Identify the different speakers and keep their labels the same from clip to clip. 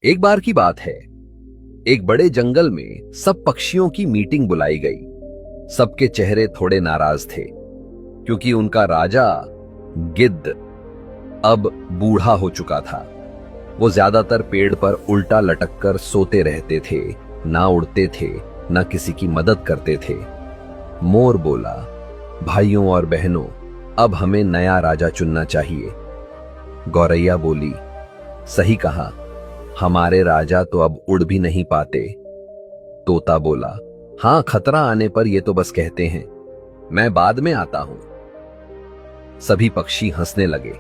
Speaker 1: एक बार की बात है, एक बड़े जंगल में सब पक्षियों की मीटिंग बुलाई गई। सबके चेहरे थोड़े नाराज थे क्योंकि उनका राजा गिद्ध अब बूढ़ा हो चुका था। वो ज्यादातर पेड़ पर उल्टा लटककर सोते रहते थे, ना उड़ते थे, ना किसी की मदद करते थे। मोर बोला, भाइयों और बहनों, अब हमें नया राजा चुनना चाहिए। गौरैया बोली, सही कहा, हमारे राजा तो अब उड़ भी नहीं पाते। तोता बोला, हां, खतरा आने पर ये तो बस कहते हैं, मैं बाद में आता हूं। सभी पक्षी हंसने लगे।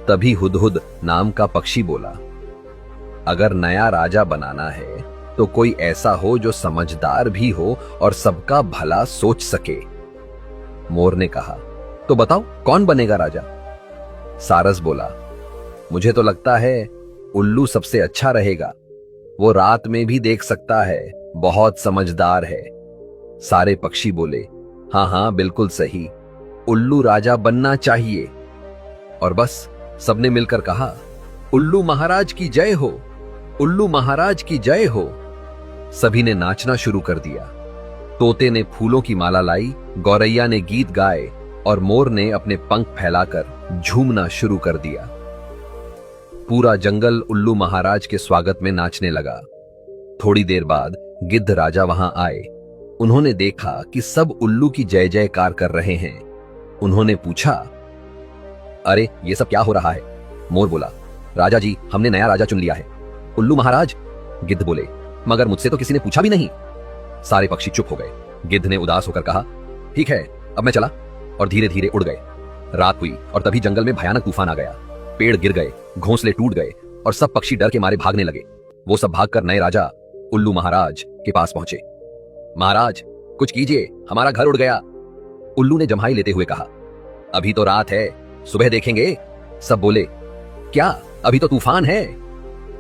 Speaker 1: तभी हुदहुद नाम का पक्षी बोला, अगर नया राजा बनाना है तो कोई ऐसा हो जो समझदार भी हो और सबका भला सोच सके। मोर ने कहा, तो बताओ कौन बनेगा राजा? सारस बोला, मुझे तो लगता है उल्लू सबसे अच्छा रहेगा। वो रात में भी देख सकता है, बहुत समझदार है। सारे पक्षी बोले, हाँ हाँ, बिल्कुल सही, उल्लू राजा बनना चाहिए। और बस सबने मिलकर कहा, उल्लू महाराज की जय हो, उल्लू महाराज की जय हो। सभी ने नाचना शुरू कर दिया। तोते ने फूलों की माला लाई, गौरैया ने गीत गाए और मोर ने अपने पंख फैलाकर झूमना शुरू कर दिया। पूरा जंगल उल्लू महाराज के स्वागत में नाचने लगा। थोड़ी देर बाद गिद्ध राजा वहां आए। उन्होंने देखा कि सब उल्लू की जय जयकार कर रहे हैं। उन्होंने पूछा, अरे ये सब क्या हो रहा है? मोर बोला, राजा जी, हमने नया राजा चुन लिया है। उल्लू महाराज, गिद्ध बोले, मगर मुझसे तो किसी ने पूछा भी नहीं। सारे पक्षी चुप हो गए। गिद्ध ने उदास होकर कहा, ठीक है, अब मैं चला। और धीरे धीरे उड़ गए। रात हुई और तभी जंगल में भयानक तूफान आ गया। पेड़ गिर गए, घोंसले टूट गए और सब पक्षी डर के मारे भागने लगे। वो सब भागकर नए राजा उल्लू महाराज के पास पहुंचे। महाराज, कुछ कीजिए, हमारा घर उड़ गया। उल्लू ने जम्हाई लेते हुए कहा, अभी तो रात है, सुबह देखेंगे। सब बोले, क्या अभी तो तूफान है?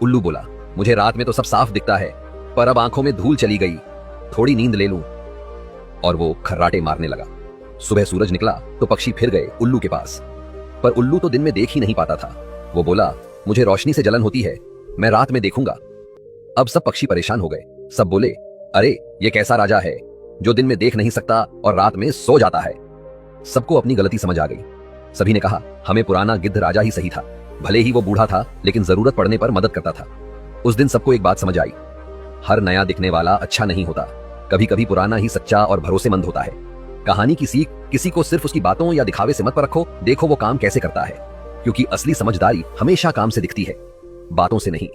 Speaker 1: उल्लू बोला, मुझे रात में तो सब साफ दिखता है, पर अब आंखों में धूल चली गई, थोड़ी नींद ले लूं। और वो खर्राटे मारने लगा। सुबह सूरज निकला तो पक्षी फिर गए उल्लू के पास, पर उल्लू तो दिन में देख ही नहीं पाता था। वो बोला, मुझे रोशनी से जलन होती है, मैं रात में देखूंगा। अब सब पक्षी परेशान हो गए। सब बोले, अरे ये कैसा राजा है जो दिन में देख नहीं सकता और रात में सो जाता है? सबको अपनी गलती समझ आ गई। सभी ने कहा, हमें पुराना गिद्ध राजा ही सही था। भले ही वो बूढ़ा था, लेकिन जरूरत पड़ने पर मदद करता था। उस दिन सबको एक बात समझ आई, हर नया दिखने वाला अच्छा नहीं होता। कभी कभी पुराना ही सच्चा और भरोसेमंद होता है। कहानी की सीख, किसी को सिर्फ उसकी बातों या दिखावे से मत परखो, देखो वो काम कैसे करता है। क्योंकि असली समझदारी हमेशा काम से दिखती है, बातों से नहीं।